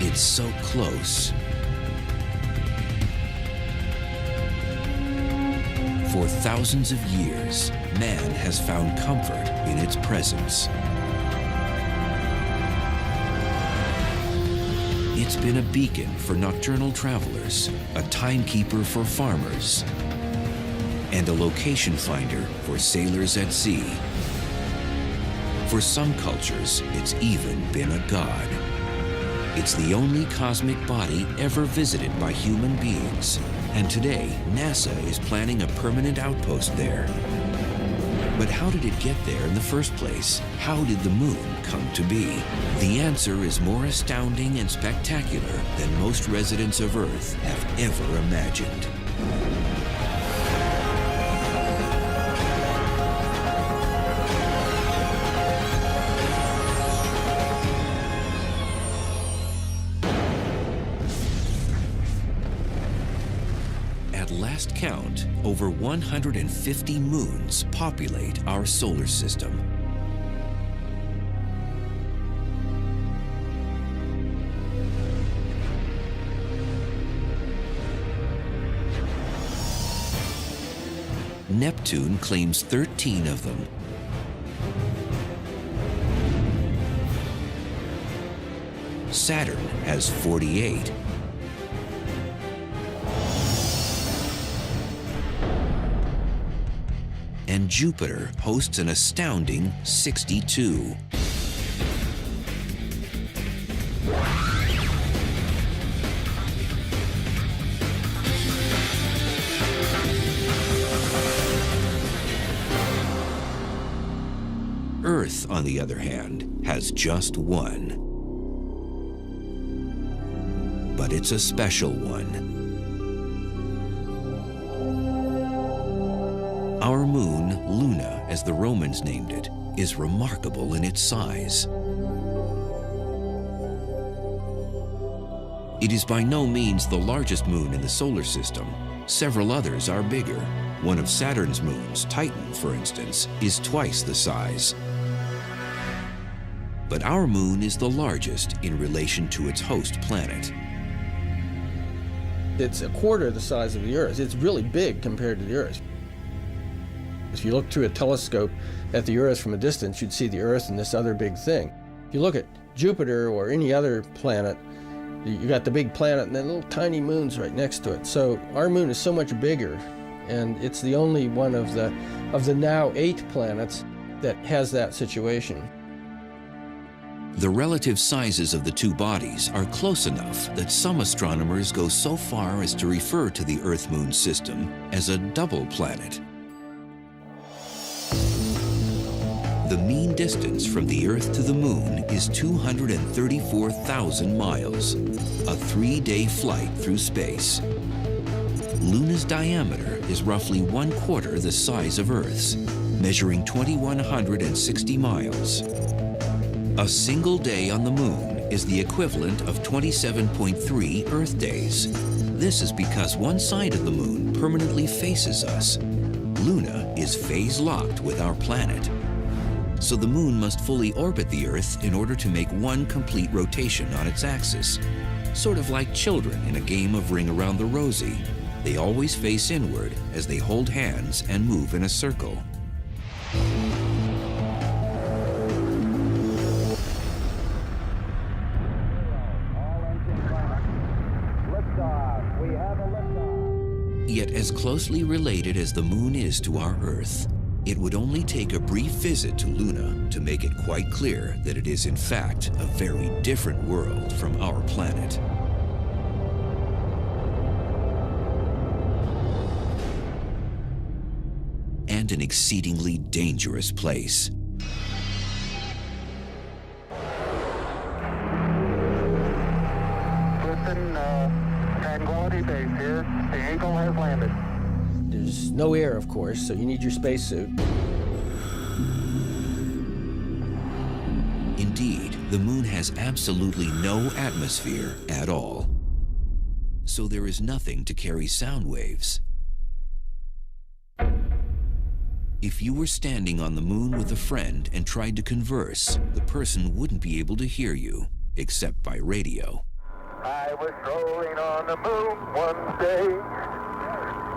It's so close. For thousands of years, man has found comfort in its presence. It's been a beacon for nocturnal travelers, a timekeeper for farmers, and a location finder for sailors at sea. For some cultures, it's even been a god. It's the only cosmic body ever visited by human beings, and today, NASA is planning a permanent outpost there. But how did it get there in the first place? How did the moon come to be? The answer is more astounding and spectacular than most residents of Earth have ever imagined. At last count, over 150 moons populate our solar system. Neptune claims 13 of them. Saturn has 48. And Jupiter hosts an astounding 62. Earth, on the other hand, has just one. But it's a special one. Our moon, Luna, as the Romans named it, is remarkable in its size. It is by no means the largest moon in the solar system. Several others are bigger. One of Saturn's moons, Titan, for instance, is twice the size. But our moon is the largest in relation to its host planet. It's a quarter the size of the Earth. It's really big compared to the Earth. If you look through a telescope at the Earth from a distance, you'd see the Earth and this other big thing. If you look at Jupiter or any other planet, you got the big planet and then little tiny moons right next to it. So our moon is so much bigger, and it's the only one of the now 8 planets that has that situation. The relative sizes of the two bodies are close enough that some astronomers go so far as to refer to the Earth-Moon system as a double planet. The mean distance from the Earth to the Moon is 234,000 miles, a 3-day flight through space. Luna's diameter is roughly 1/4 the size of Earth's, measuring 2,160 miles. A single day on the Moon is the equivalent of 27.3 Earth days. This is because one side of the Moon permanently faces us. Luna is phase-locked with our planet. So the Moon must fully orbit the Earth in order to make one complete rotation on its axis. Sort of like children in a game of Ring Around the Rosie. They always face inward as they hold hands and move in a circle. Yet as closely related as the Moon is to our Earth, it would only take a brief visit to Luna to make it quite clear that it is in fact a very different world from our planet. And an exceedingly dangerous place. Tranquility Base here. The Eagle has landed. There's no air, of course, so you need your spacesuit. Indeed, the Moon has absolutely no atmosphere at all. So there is nothing to carry sound waves. If you were standing on the Moon with a friend and tried to converse, the person wouldn't be able to hear you, except by radio. I was strolling on the moon one day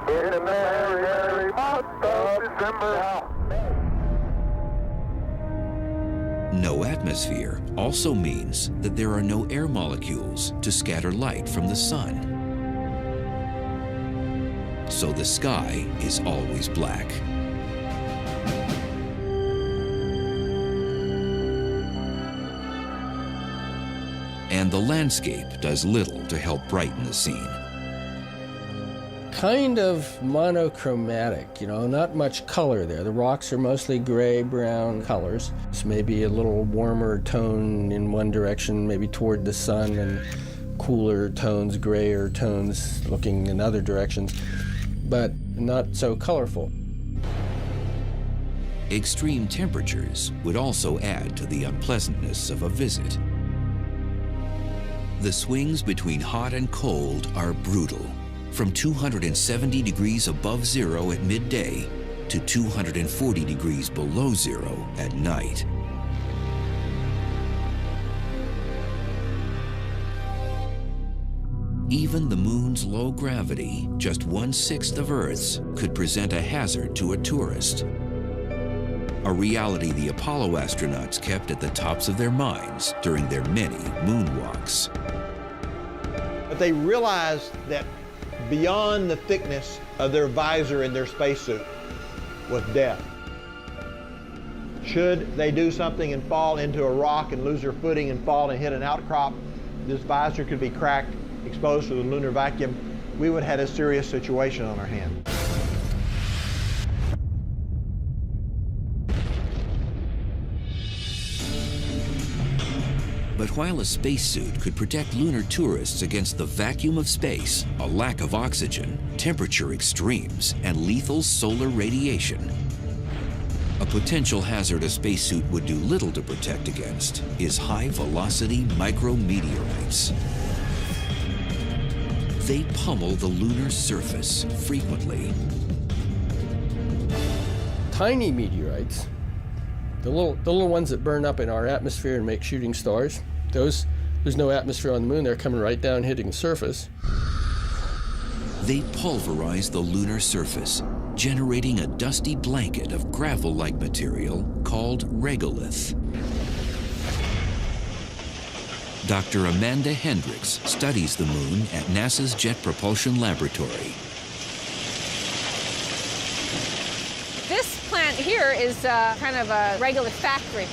in the merry, merry month of December. No atmosphere also means that there are no air molecules to scatter light from the sun. So the sky is always black. And the landscape does little to help brighten the scene. Kind of monochromatic, you know, not much color there. The rocks are mostly gray-brown colors. It's maybe a little warmer tone in one direction, maybe toward the sun, and cooler tones, grayer tones looking in other directions, but not so colorful. Extreme temperatures would also add to the unpleasantness of a visit. The swings between hot and cold are brutal, from 270 degrees above zero at midday to 240 degrees below zero at night. Even the moon's low gravity, just 1/6 of Earth's, could present a hazard to a tourist. A reality the Apollo astronauts kept at the tops of their minds during their many moonwalks. But they realized that beyond the thickness of their visor in their spacesuit was death. Should they do something and fall into a rock and lose their footing and fall and hit an outcrop, this visor could be cracked, exposed to the lunar vacuum. We would have had a serious situation on our hands. But while a spacesuit could protect lunar tourists against the vacuum of space, a lack of oxygen, temperature extremes, and lethal solar radiation, a potential hazard a spacesuit would do little to protect against is high-velocity micrometeorites. They pummel the lunar surface frequently. Tiny meteorites, the little ones that burn up in our atmosphere and make shooting stars, there's no atmosphere on the moon, they're coming right down, hitting the surface. They pulverize the lunar surface, generating a dusty blanket of gravel-like material called regolith. Dr. Amanda Hendricks studies the moon at NASA's Jet Propulsion Laboratory. This plant here is kind of a regolith factory.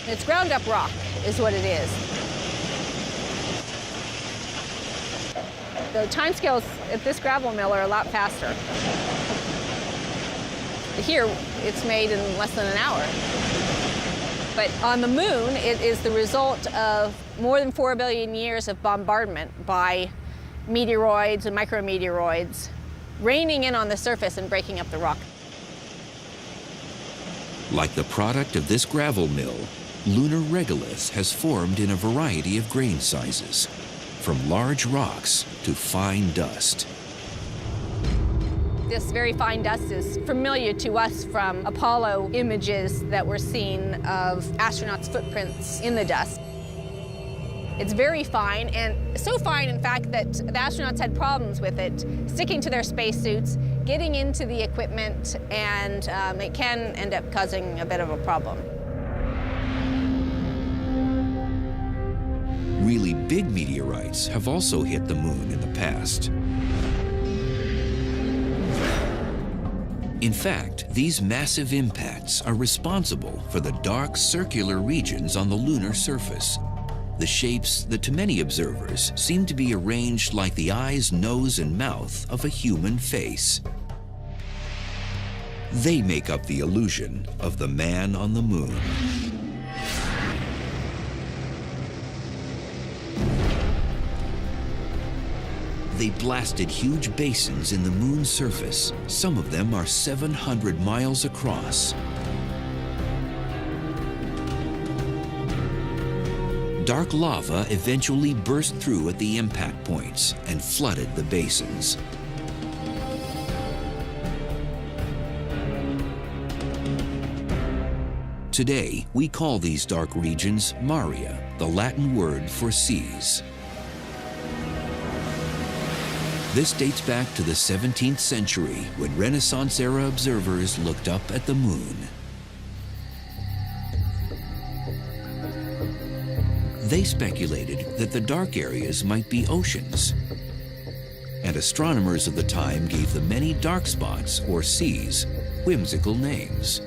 It's ground up rock, is what it is. The timescales at this gravel mill are a lot faster. Here, it's made in less than an hour. But on the moon, it is the result of more than 4 billion years of bombardment by meteoroids and micrometeoroids raining in on the surface and breaking up the rock. Like the product of this gravel mill, lunar regolith has formed in a variety of grain sizes, from large rocks to fine dust. This very fine dust is familiar to us from Apollo images that were seen of astronauts' footprints in the dust. It's very fine, and so fine, in fact, that the astronauts had problems with it sticking to their spacesuits, getting into the equipment, and it can end up causing a bit of a problem. Really big meteorites have also hit the moon in the past. In fact, these massive impacts are responsible for the dark circular regions on the lunar surface, the shapes that to many observers seem to be arranged like the eyes, nose, and mouth of a human face. They make up the illusion of the man on the moon. They blasted huge basins in the moon's surface. Some of them are 700 miles across. Dark lava eventually burst through at the impact points and flooded the basins. Today, we call these dark regions Maria, the Latin word for seas. This dates back to the 17th century when Renaissance-era observers looked up at the moon. They speculated that the dark areas might be oceans, and astronomers of the time gave the many dark spots, or seas, whimsical names.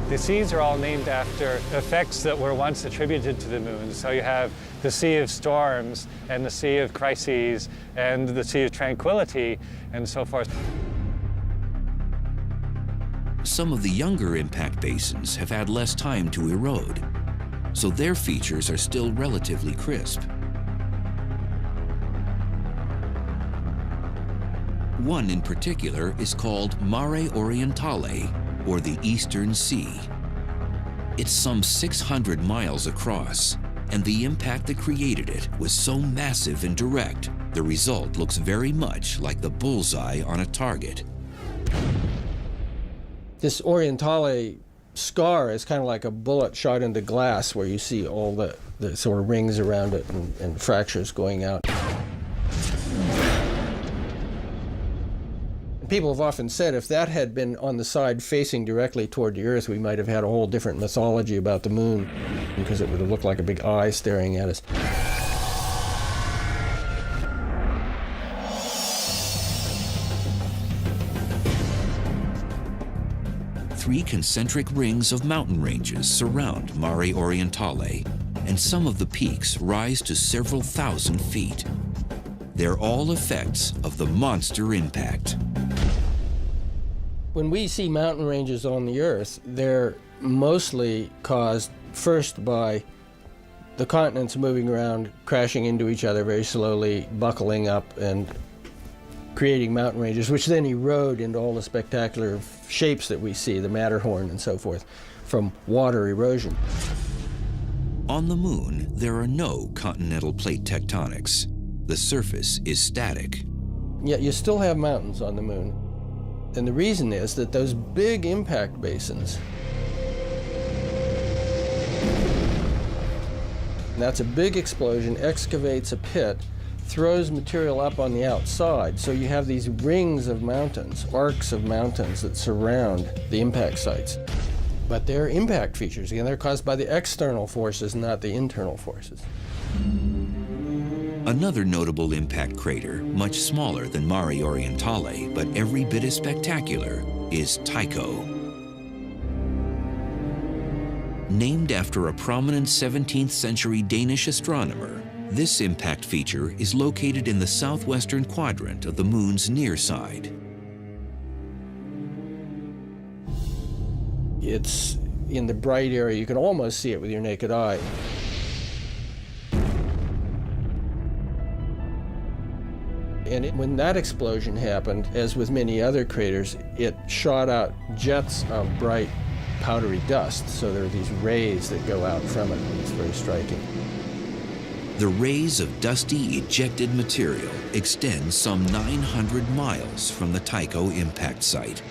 The seas are all named after effects that were once attributed to the moon. So you have the Sea of Storms, and the Sea of Crises, and the Sea of Tranquility, and so forth. Some of the younger impact basins have had less time to erode, so their features are still relatively crisp. One in particular is called Mare Orientale, or the Eastern Sea. It's some 600 miles across, and the impact that created it was so massive and direct, the result looks very much like the bullseye on a target. This Orientale scar is kind of like a bullet shot into glass, where you see all the sort of rings around it and fractures going out. People have often said if that had been on the side facing directly toward the Earth, we might have had a whole different mythology about the moon, because it would have looked like a big eye staring at us. Three concentric rings of mountain ranges surround Mare Orientale, and some of the peaks rise to several thousand feet. They're all effects of the monster impact. When we see mountain ranges on the Earth, they're mostly caused first by the continents moving around, crashing into each other very slowly, buckling up and creating mountain ranges, which then erode into all the spectacular shapes that we see, the Matterhorn and so forth, from water erosion. On the moon, there are no continental plate tectonics. The surface is static. Yet you still have mountains on the moon. And the reason is that those big impact basins, that's a big explosion, excavates a pit, throws material up on the outside. So you have these rings of mountains, arcs of mountains that surround the impact sites. But they're impact features. Again, they're caused by the external forces, not the internal forces. Another notable impact crater, much smaller than Mare Orientale, but every bit as spectacular, is Tycho. Named after a prominent 17th century Danish astronomer, this impact feature is located in the southwestern quadrant of the moon's near side. It's in the bright area. You can almost see it with your naked eye. And when that explosion happened, as with many other craters, it shot out jets of bright, powdery dust. So there are these rays that go out from it. It's very striking. The rays of dusty, ejected material extend some 900 miles from the Tycho impact site.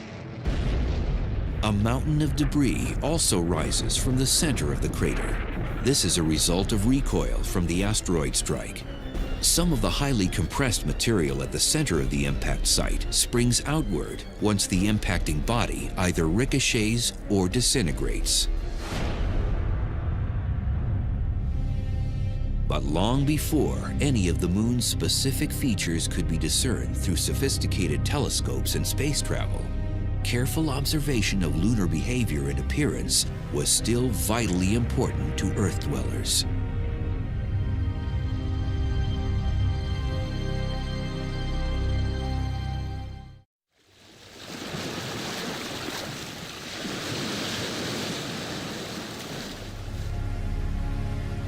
A mountain of debris also rises from the center of the crater. This is a result of recoil from the asteroid strike. Some of the highly compressed material at the center of the impact site springs outward once the impacting body either ricochets or disintegrates. But long before any of the moon's specific features could be discerned through sophisticated telescopes and space travel, careful observation of lunar behavior and appearance was still vitally important to Earth dwellers.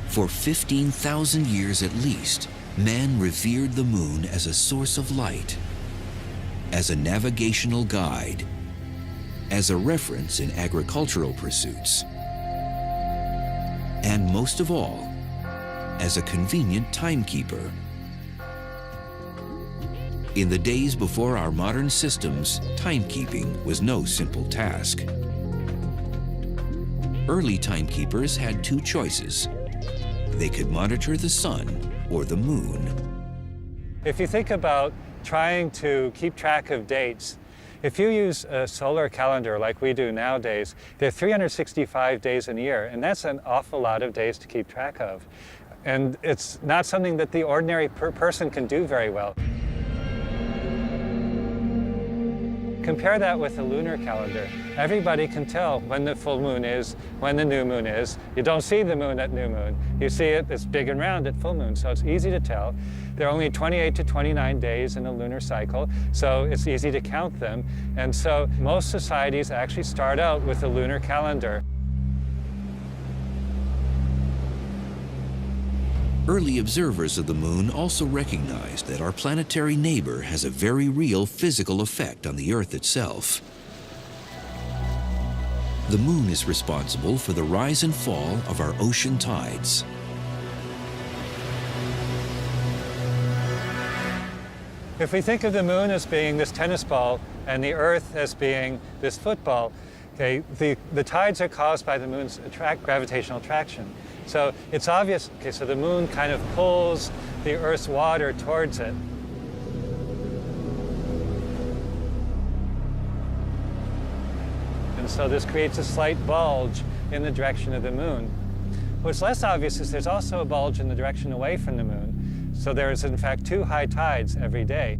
For 15,000 years at least, man revered the moon as a source of light, as a navigational guide, as a reference in agricultural pursuits, and most of all, as a convenient timekeeper. In the days before our modern systems, timekeeping was no simple task. Early timekeepers had two choices. They could monitor the sun or the moon. If you think about trying to keep track of dates, if you use a solar calendar like we do nowadays, there are 365 days in a year, and that's an awful lot of days to keep track of. And it's not something that the ordinary person can do very well. Compare that with a lunar calendar. Everybody can tell when the full moon is, when the new moon is. You don't see the moon at new moon. You see it, it's big and round at full moon, so it's easy to tell. There are only 28 to 29 days in a lunar cycle, so it's easy to count them. And so most societies actually start out with a lunar calendar. Early observers of the moon also recognized that our planetary neighbor has a very real physical effect on the Earth itself. The moon is responsible for the rise and fall of our ocean tides. If we think of the moon as being this tennis ball and the Earth as being this football, okay, the tides are caused by the moon's gravitational attraction. So it's obvious, okay, so the moon kind of pulls the Earth's water towards it. And so this creates a slight bulge in the direction of the moon. What's less obvious is there's also a bulge in the direction away from the moon. So there's in fact 2 high tides every day.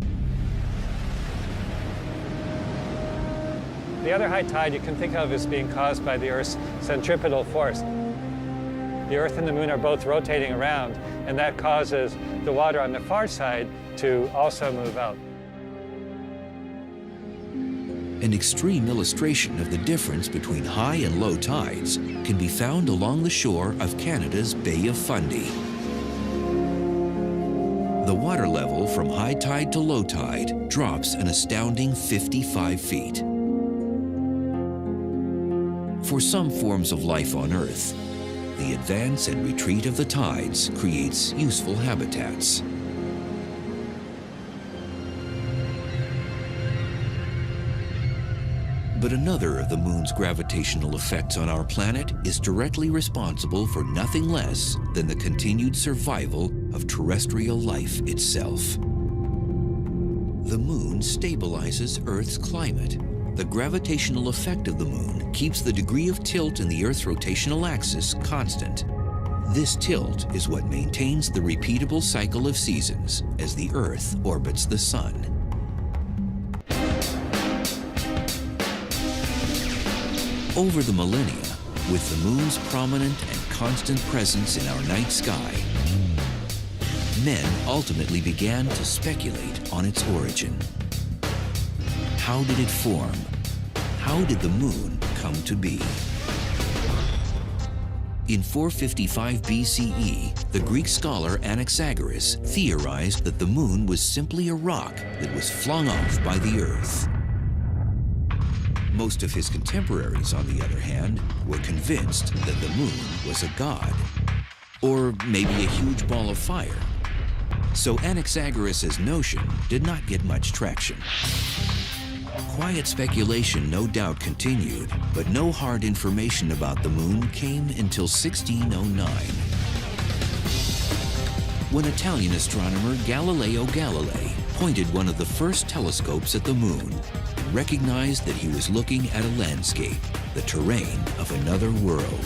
The other high tide you can think of as being caused by the Earth's centripetal force. The Earth and the moon are both rotating around, and that causes the water on the far side to also move out. An extreme illustration of the difference between high and low tides can be found along the shore of Canada's Bay of Fundy. The water level from high tide to low tide drops an astounding 55 feet. For some forms of life on Earth, the advance and retreat of the tides creates useful habitats. But another of the moon's gravitational effects on our planet is directly responsible for nothing less than the continued survival of terrestrial life itself. The moon stabilizes Earth's climate. The gravitational effect of the moon keeps the degree of tilt in the Earth's rotational axis constant. This tilt is what maintains the repeatable cycle of seasons as the Earth orbits the sun. Over the millennia, with the moon's prominent and constant presence in our night sky, men ultimately began to speculate on its origin. How did it form? How did the moon come to be? In 455 BCE, the Greek scholar Anaxagoras theorized that the moon was simply a rock that was flung off by the Earth. Most of his contemporaries, on the other hand, were convinced that the moon was a god, or maybe a huge ball of fire. So Anaxagoras' notion did not get much traction. Quiet speculation no doubt continued, but no hard information about the moon came until 1609. When Italian astronomer Galileo Galilei pointed one of the first telescopes at the moon and recognized that he was looking at a landscape, the terrain of another world.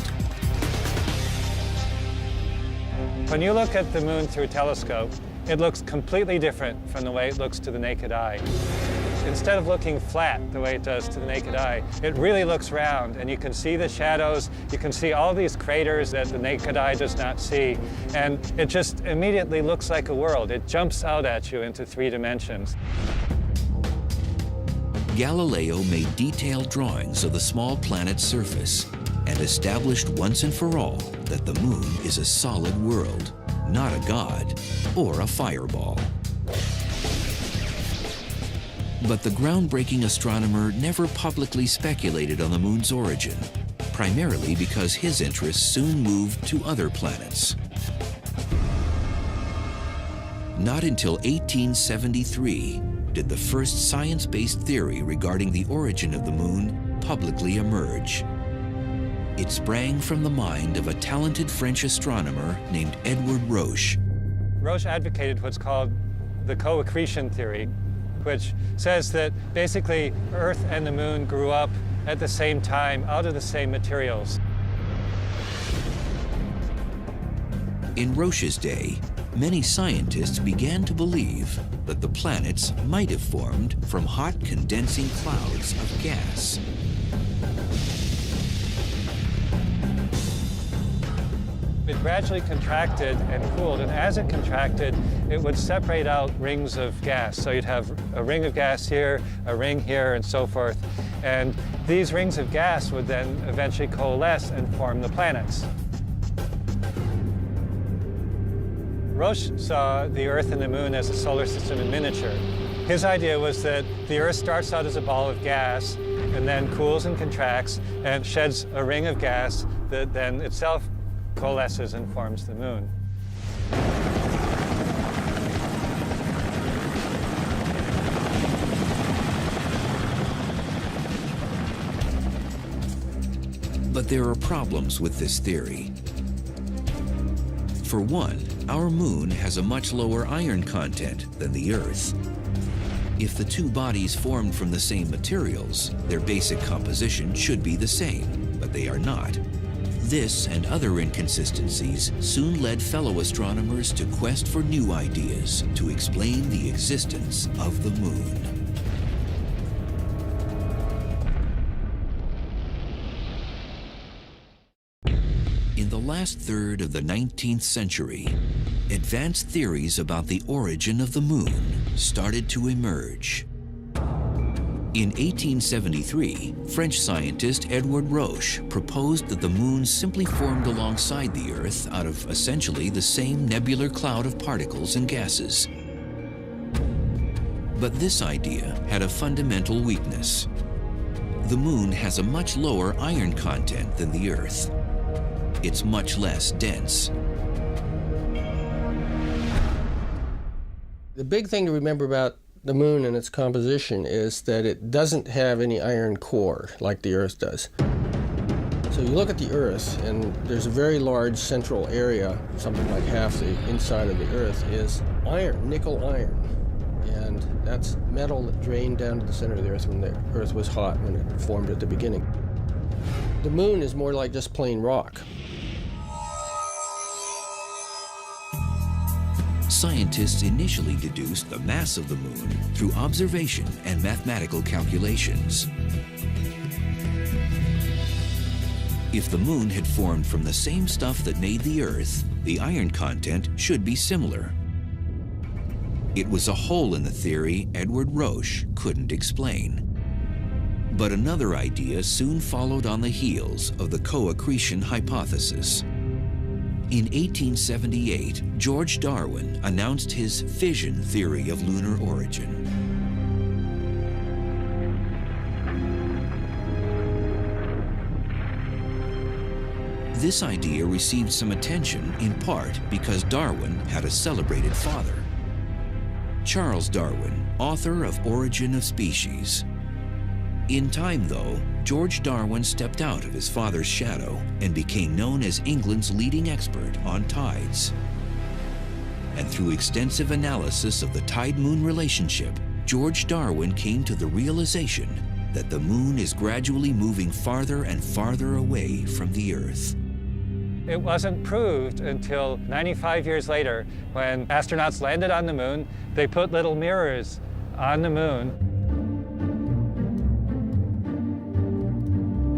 When you look at the moon through a telescope, it looks completely different from the way it looks to the naked eye. Instead of looking flat the way it does to the naked eye, it really looks round, and you can see the shadows, you can see all these craters that the naked eye does not see, and it just immediately looks like a world. It jumps out at you into 3 dimensions. Galileo made detailed drawings of the small planet's surface and established once and for all that the moon is a solid world, not a god or a fireball. But the groundbreaking astronomer never publicly speculated on the moon's origin, primarily because his interests soon moved to other planets. Not until 1873, did the first science-based theory regarding the origin of the moon publicly emerge. It sprang from the mind of a talented French astronomer named Edward Roche. Roche advocated what's called the co-accretion theory, which says that basically Earth and the moon grew up at the same time out of the same materials. In Roche's day, many scientists began to believe that the planets might have formed from hot condensing clouds of gas. It gradually contracted and cooled, and as it contracted, it would separate out rings of gas. So you'd have a ring of gas here, a ring here, and so forth. And these rings of gas would then eventually coalesce and form the planets. Roche saw the Earth and the Moon as a solar system in miniature. His idea was that the Earth starts out as a ball of gas and then cools and contracts and sheds a ring of gas that then itself coalesces and forms the moon. But there are problems with this theory. For one, our moon has a much lower iron content than the Earth. If the two bodies formed from the same materials, their basic composition should be the same, but they are not. This and other inconsistencies soon led fellow astronomers to quest for new ideas to explain the existence of the moon. In the last third of the 19th century, advanced theories about the origin of the moon started to emerge. In 1873, French scientist Edward Roche proposed that the moon simply formed alongside the Earth out of essentially the same nebular cloud of particles and gases. But this idea had a fundamental weakness. The moon has a much lower iron content than the Earth. It's much less dense. The big thing to remember about the moon and its composition is that it doesn't have any iron core like the Earth does. So you look at the Earth, and there's a very large central area, something like half the inside of the Earth is iron, nickel iron. And that's metal that drained down to the center of the Earth when the Earth was hot, when it formed at the beginning. The moon is more like just plain rock. Scientists initially deduced the mass of the moon through observation and mathematical calculations. If the moon had formed from the same stuff that made the Earth, the iron content should be similar. It was a hole in the theory Edward Roche couldn't explain. But another idea soon followed on the heels of the co-accretion hypothesis. In 1878, George Darwin announced his fission theory of lunar origin. This idea received some attention in part because Darwin had a celebrated father. Charles Darwin, author of Origin of Species. In time, though, George Darwin stepped out of his father's shadow and became known as England's leading expert on tides. And through extensive analysis of the tide-moon relationship, George Darwin came to the realization that the moon is gradually moving farther and farther away from the Earth. It wasn't proved until 95 years later when astronauts landed on the moon. They put little mirrors on the moon.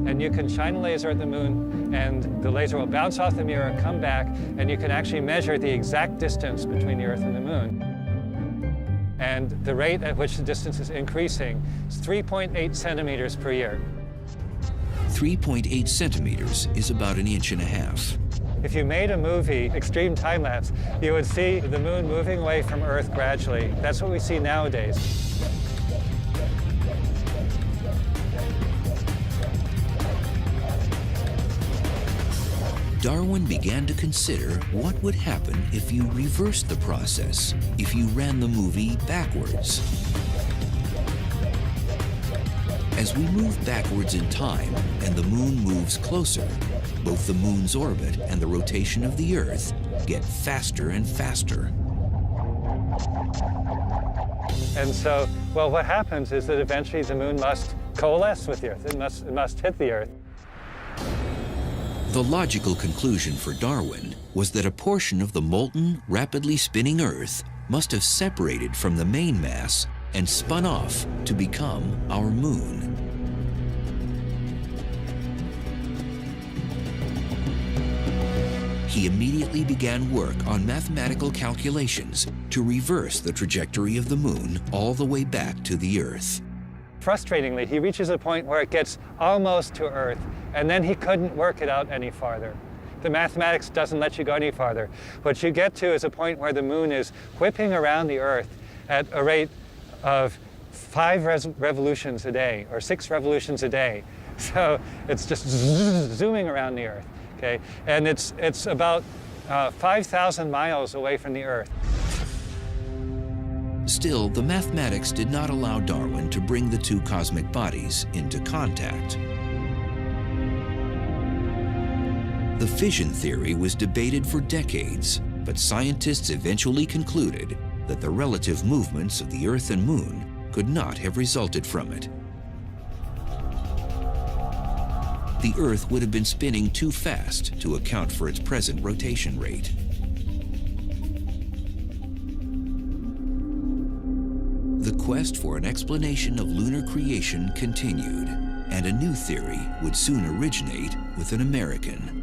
And you can shine a laser at the moon, and the laser will bounce off the mirror, come back, and you can actually measure the exact distance between the Earth and the moon. And the rate at which the distance is increasing is 3.8 centimeters per year. 3.8 centimeters is about 1.5 inches. If you made a movie, extreme time-lapse, you would see the moon moving away from Earth gradually. That's what we see nowadays. Darwin began to consider what would happen if you reversed the process, if you ran the movie backwards. As we move backwards in time and the moon moves closer, both the moon's orbit and the rotation of the Earth get faster and faster. And so, well, what happens is that eventually the moon must coalesce with the Earth. It must hit the Earth. The logical conclusion for Darwin was that a portion of the molten, rapidly spinning Earth must have separated from the main mass and spun off to become our moon. He immediately began work on mathematical calculations to reverse the trajectory of the moon all the way back to the Earth. Frustratingly, he reaches a point where it gets almost to Earth, and then he couldn't work it out any farther. The mathematics doesn't let you go any farther. What you get to is a point where the moon is whipping around the Earth at a rate of 5 revolutions a day, or 6 revolutions a day. So it's just zooming around the Earth, okay? And it's about 5,000 miles away from the Earth. Still, the mathematics did not allow Darwin to bring the two cosmic bodies into contact. The fission theory was debated for decades, but scientists eventually concluded that the relative movements of the Earth and Moon could not have resulted from it. The Earth would have been spinning too fast to account for its present rotation rate. The quest for an explanation of lunar creation continued, and a new theory would soon originate with an American.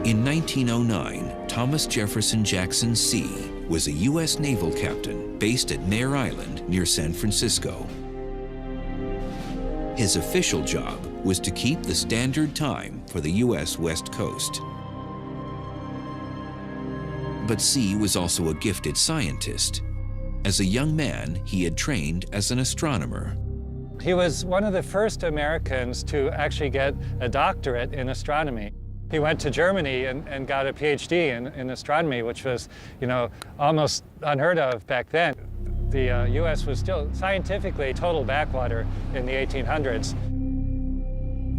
In 1909, Thomas Jefferson Jackson C. was a U.S. naval captain based at Mare Island near San Francisco. His official job was to keep the standard time for the U.S. West Coast. But C. was also a gifted scientist. As a young man, he had trained as an astronomer. He was one of the first Americans to actually get a doctorate in astronomy. He went to Germany and got a PhD in astronomy, which was, almost unheard of back then. The U.S. was still scientifically total backwater in the 1800s.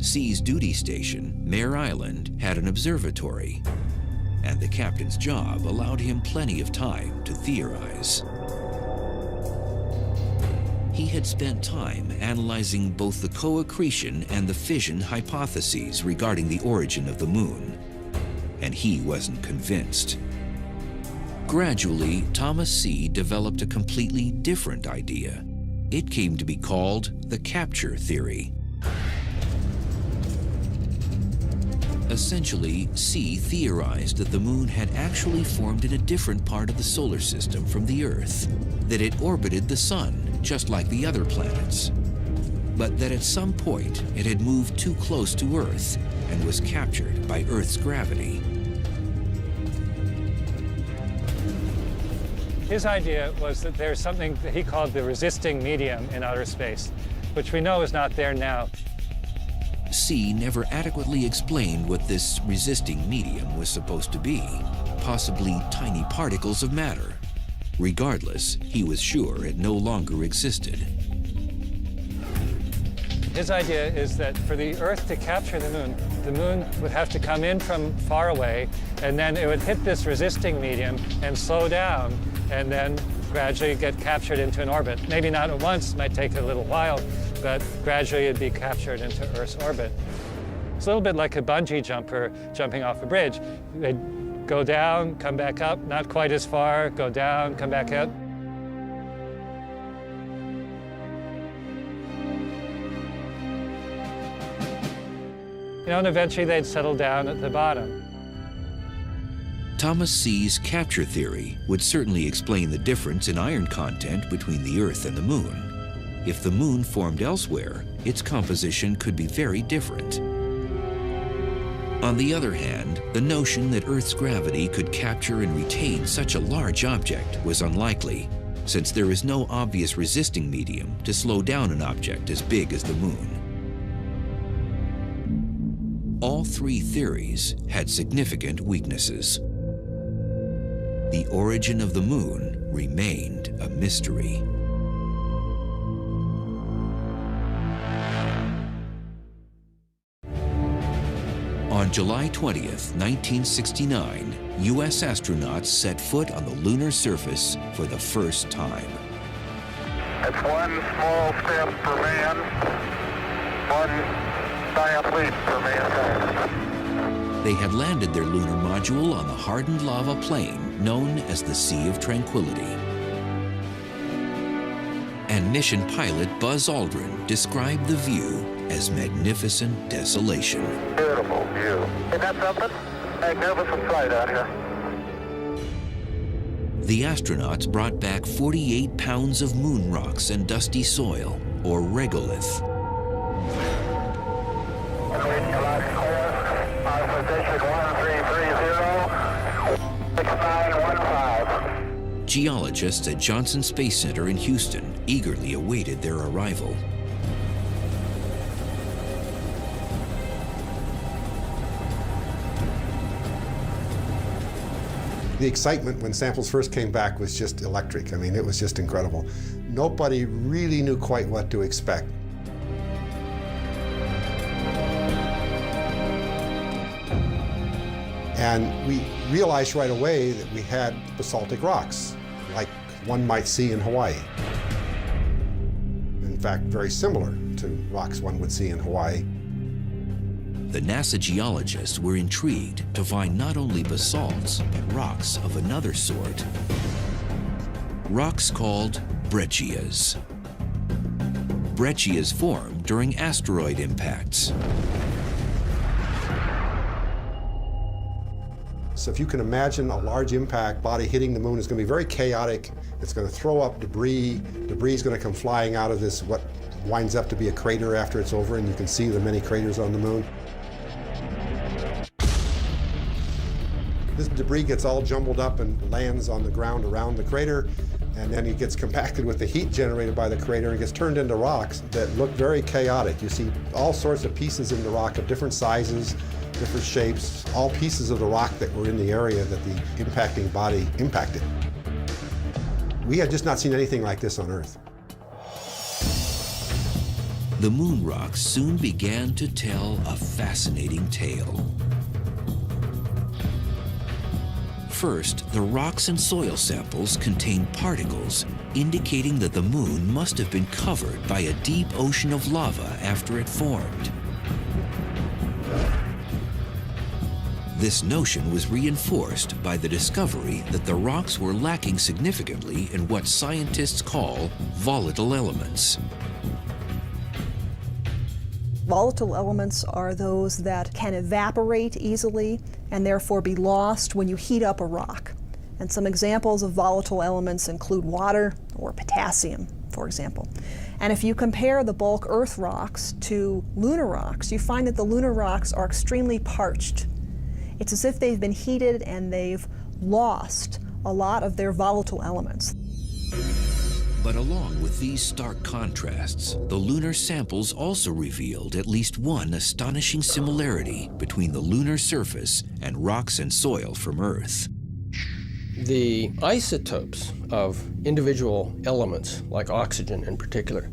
C's duty station, Mare Island, had an observatory, and the captain's job allowed him plenty of time to theorize. He had spent time analyzing both the co-accretion and the fission hypotheses regarding the origin of the moon, and he wasn't convinced. Gradually, Thomas C. developed a completely different idea. It came to be called the capture theory. Essentially, C theorized that the moon had actually formed in a different part of the solar system from the Earth, that it orbited the sun just like the other planets, but that at some point it had moved too close to Earth and was captured by Earth's gravity. His idea was that there's something that he called the resisting medium in outer space, which we know is not there now. C never adequately explained what this resisting medium was supposed to be, possibly tiny particles of matter. Regardless, he was sure it no longer existed. His idea is that for the Earth to capture the moon would have to come in from far away, and then it would hit this resisting medium and slow down, and then gradually get captured into an orbit. Maybe not at once, might take a little while, but gradually it'd be captured into Earth's orbit. It's a little bit like a bungee jumper jumping off a bridge. They'd go down, come back up, not quite as far, go down, come back up. And eventually they'd settle down at the bottom. Thomas C's capture theory would certainly explain the difference in iron content between the Earth and the moon. If the moon formed elsewhere, its composition could be very different. On the other hand, the notion that Earth's gravity could capture and retain such a large object was unlikely, since there is no obvious resisting medium to slow down an object as big as the moon. All three theories had significant weaknesses. The origin of the moon remained a mystery. On July 20th, 1969, U.S. astronauts set foot on the lunar surface for the first time. It's one small step for man, one giant leap for mankind. They had landed their lunar module on the hardened lava plain known as the Sea of Tranquility. And mission pilot Buzz Aldrin described the view as magnificent desolation. Beautiful view. Isn't that something? Magnificent sight out here. The astronauts brought back 48 pounds of moon rocks and dusty soil, or regolith. Our position 1330, 6915. Geologists at Johnson Space Center in Houston eagerly awaited their arrival. The excitement when samples first came back was just electric. I mean, it was just incredible. Nobody really knew quite what to expect. And we realized right away that we had basaltic rocks, like one might see in Hawaii. In fact, very similar to rocks one would see in Hawaii. The NASA geologists were intrigued to find not only basalts, but rocks of another sort. Rocks called breccias. Breccias form during asteroid impacts. So if you can imagine a large impact body hitting the moon, is going to be very chaotic. It's going to throw up debris. Debris is going to come flying out of this, what winds up to be a crater after it's over, and you can see the many craters on the moon. This debris gets all jumbled up and lands on the ground around the crater, and then it gets compacted with the heat generated by the crater and gets turned into rocks that look very chaotic. You see all sorts of pieces in the rock of different sizes, different shapes, all pieces of the rock that were in the area that the impacting body impacted. We had just not seen anything like this on Earth. The moon rocks soon began to tell a fascinating tale. First, the rocks and soil samples contained particles, indicating that the moon must have been covered by a deep ocean of lava after it formed. This notion was reinforced by the discovery that the rocks were lacking significantly in what scientists call volatile elements. Volatile elements are those that can evaporate easily and therefore be lost when you heat up a rock. And some examples of volatile elements include water or potassium, for example. And if you compare the bulk Earth rocks to lunar rocks, you find that the lunar rocks are extremely parched. It's as if they've been heated and they've lost a lot of their volatile elements. But along with these stark contrasts, the lunar samples also revealed at least one astonishing similarity between the lunar surface and rocks and soil from Earth. The isotopes of individual elements, like oxygen in particular,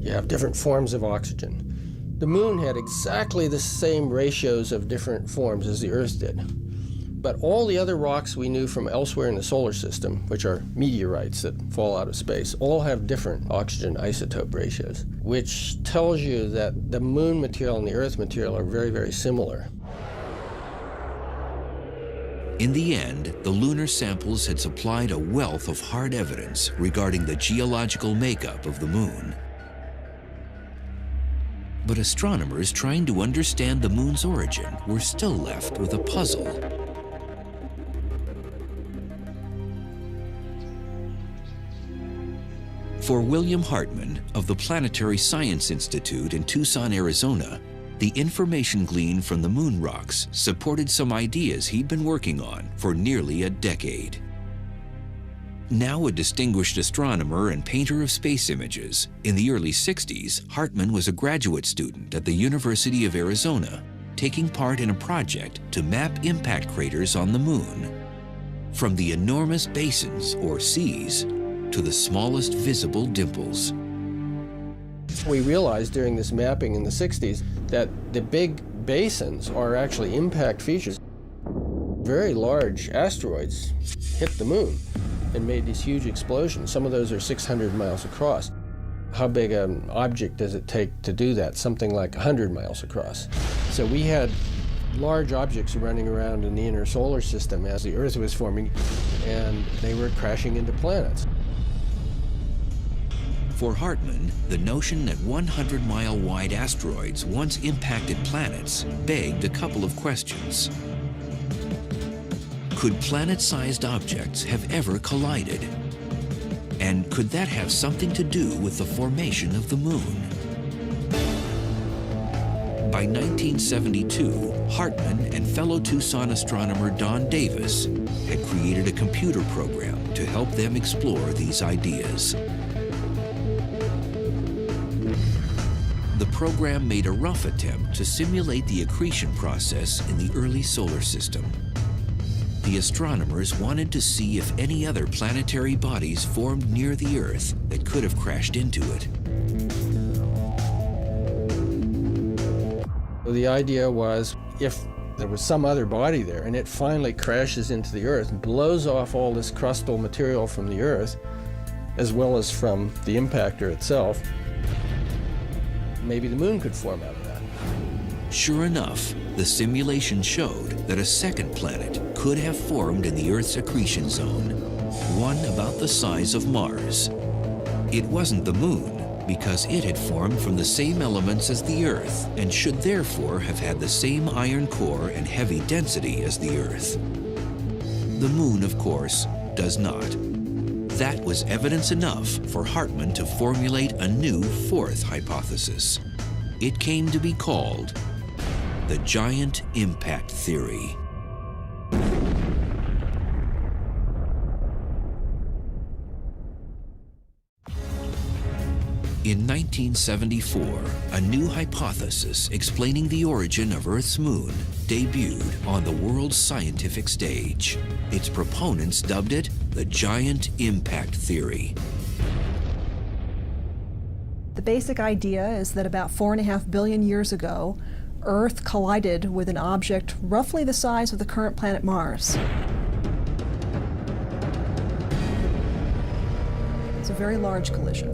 you have different forms of oxygen. The moon had exactly the same ratios of different forms as the Earth did. But all the other rocks we knew from elsewhere in the solar system, which are meteorites that fall out of space, all have different oxygen isotope ratios, which tells you that the moon material and the Earth material are very, very similar. In the end, the lunar samples had supplied a wealth of hard evidence regarding the geological makeup of the moon. But astronomers trying to understand the moon's origin were still left with a puzzle. For William Hartman of the Planetary Science Institute in Tucson, Arizona, the information gleaned from the moon rocks supported some ideas he'd been working on for nearly a decade. Now a distinguished astronomer and painter of space images, in the early 60s, Hartman was a graduate student at the University of Arizona, taking part in a project to map impact craters on the moon. from the enormous basins or seas to the smallest visible dimples. We realized during this mapping in the 60s that the big basins are actually impact features. Very large asteroids hit the moon and made these huge explosions. Some of those are 600 miles across. How big an object does it take to do that? Something like 100 miles across. So we had large objects running around in the inner solar system as the Earth was forming, and they were crashing into planets. For Hartmann, the notion that 100-mile-wide asteroids once impacted planets begged a couple of questions. Could planet-sized objects have ever collided? And could that have something to do with the formation of the moon? By 1972, Hartmann and fellow Tucson astronomer Don Davis had created a computer program to help them explore these ideas. The program made a rough attempt to simulate the accretion process in the early solar system. The astronomers wanted to see if any other planetary bodies formed near the Earth that could have crashed into it. The idea was, if there was some other body there and it finally crashes into the Earth and blows off all this crustal material from the Earth, as well as from the impactor itself, maybe the moon could form out of that. Sure enough, the simulation showed that a second planet could have formed in the Earth's accretion zone, one about the size of Mars. It wasn't the moon, because it had formed from the same elements as the Earth and should therefore have had the same iron core and heavy density as the Earth. The moon, of course, does not. That was evidence enough for Hartmann to formulate a new fourth hypothesis. It came to be called the giant impact theory. In 1974, a new hypothesis explaining the origin of Earth's moon debuted on the world's scientific stage. Its proponents dubbed it the giant impact theory. The basic idea is that about 4.5 billion years ago, Earth collided with an object roughly the size of the current planet Mars. It's a very large collision,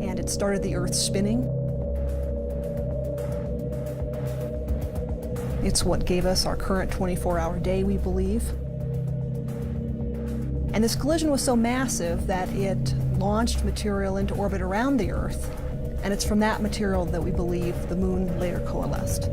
and it started the Earth spinning. It's what gave us our current 24-hour day, we believe. And this collision was so massive that it launched material into orbit around the Earth, and it's from that material that we believe the moon later coalesced.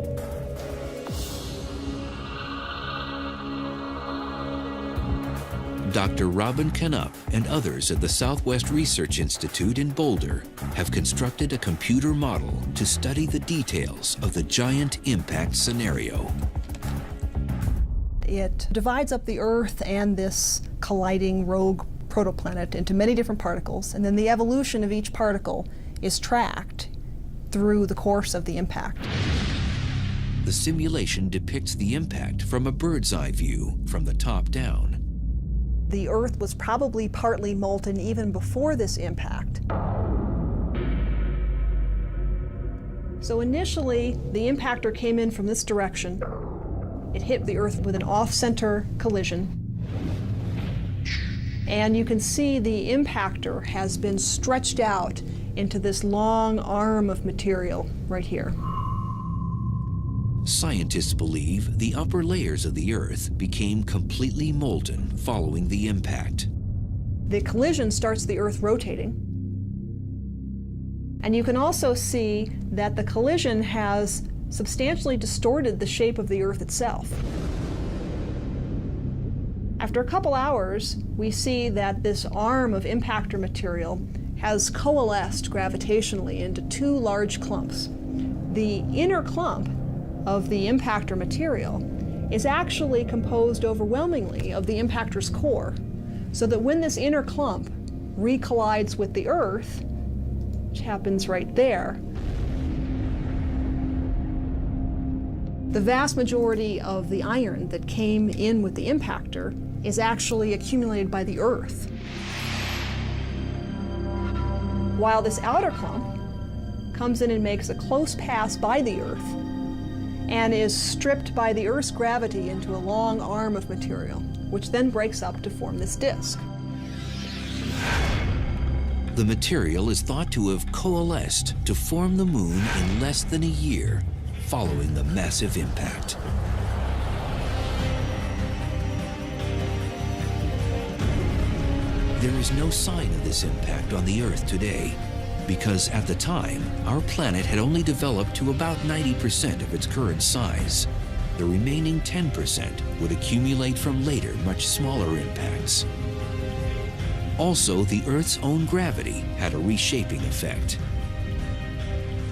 Dr. Robin Canup and others at the Southwest Research Institute in Boulder have constructed a computer model to study the details of the giant impact scenario. It divides up the Earth and this colliding rogue protoplanet into many different particles, and then the evolution of each particle is tracked through the course of the impact. The simulation depicts the impact from a bird's eye view from the top down. The Earth was probably partly molten even before this impact. So initially, the impactor came in from this direction. It hit the Earth with an off-center collision. And you can see the impactor has been stretched out into this long arm of material right here. Scientists believe the upper layers of the Earth became completely molten following the impact. The collision starts the Earth rotating. And you can also see that the collision has substantially distorted the shape of the Earth itself. After a couple hours, we see that this arm of impactor material has coalesced gravitationally into two large clumps. The inner clump of the impactor material is actually composed overwhelmingly of the impactor's core, so that when this inner clump recollides with the Earth, which happens right there, The vast majority of the iron that came in with the impactor is actually accumulated by the Earth. While this outer clump comes in and makes a close pass by the Earth and is stripped by the Earth's gravity into a long arm of material, which then breaks up to form this disk. The material is thought to have coalesced to form the moon in less than a year following the massive impact. There is no sign of this impact on the Earth today, because at the time, our planet had only developed to about 90% of its current size. The remaining 10% would accumulate from later, much smaller impacts. Also, the Earth's own gravity had a reshaping effect.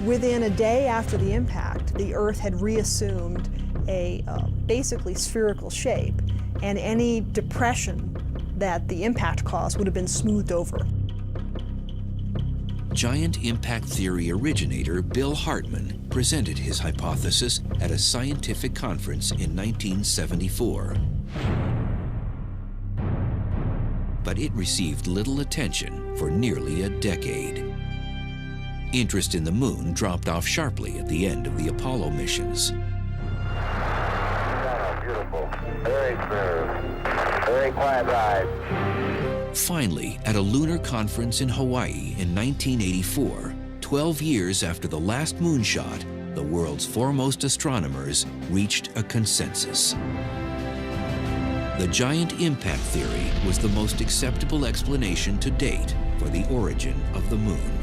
Within a day after the impact, the Earth had reassumed a basically spherical shape, and any depression that the impact caused would have been smoothed over. Giant impact theory originator Bill Hartmann presented his hypothesis at a scientific conference in 1974. But it received little attention for nearly a decade. Interest in the moon dropped off sharply at the end of the Apollo missions. Beautiful. Very smooth. Very quiet ride. Finally, at a lunar conference in Hawaii in 1984, 12 years after the last moonshot, the world's foremost astronomers reached a consensus. The giant impact theory was the most acceptable explanation to date for the origin of the moon.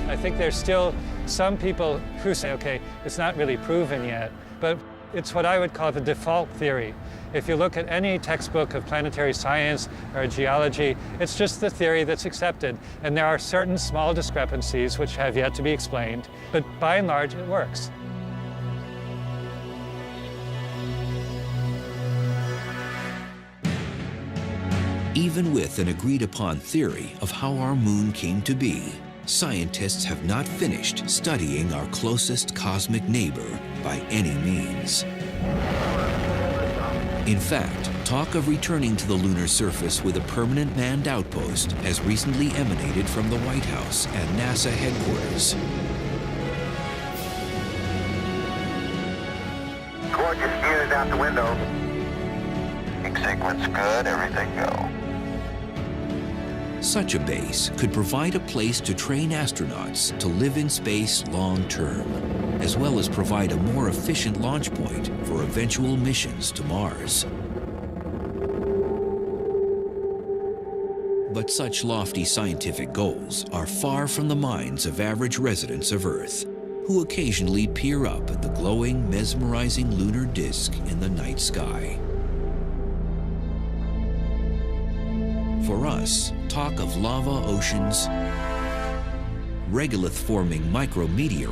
I think there's still some people who say, okay, it's not really proven yet, but it's what I would call the default theory. If you look at any textbook of planetary science or geology, it's just the theory that's accepted. And there are certain small discrepancies which have yet to be explained, but by and large, it works. Even with an agreed-upon theory of how our moon came to be, scientists have not finished studying our closest cosmic neighbor by any means. In fact, talk of returning to the lunar surface with a permanent manned outpost has recently emanated from the White House and NASA headquarters. Gorgeous views out the window. Big sequence good, everything go. Such a base could provide a place to train astronauts to live in space long-term, as well as provide a more efficient launch point for eventual missions to Mars. But such lofty scientific goals are far from the minds of average residents of Earth, who occasionally peer up at the glowing, mesmerizing lunar disk in the night sky. For us, talk of lava oceans, regolith-forming micrometeorites,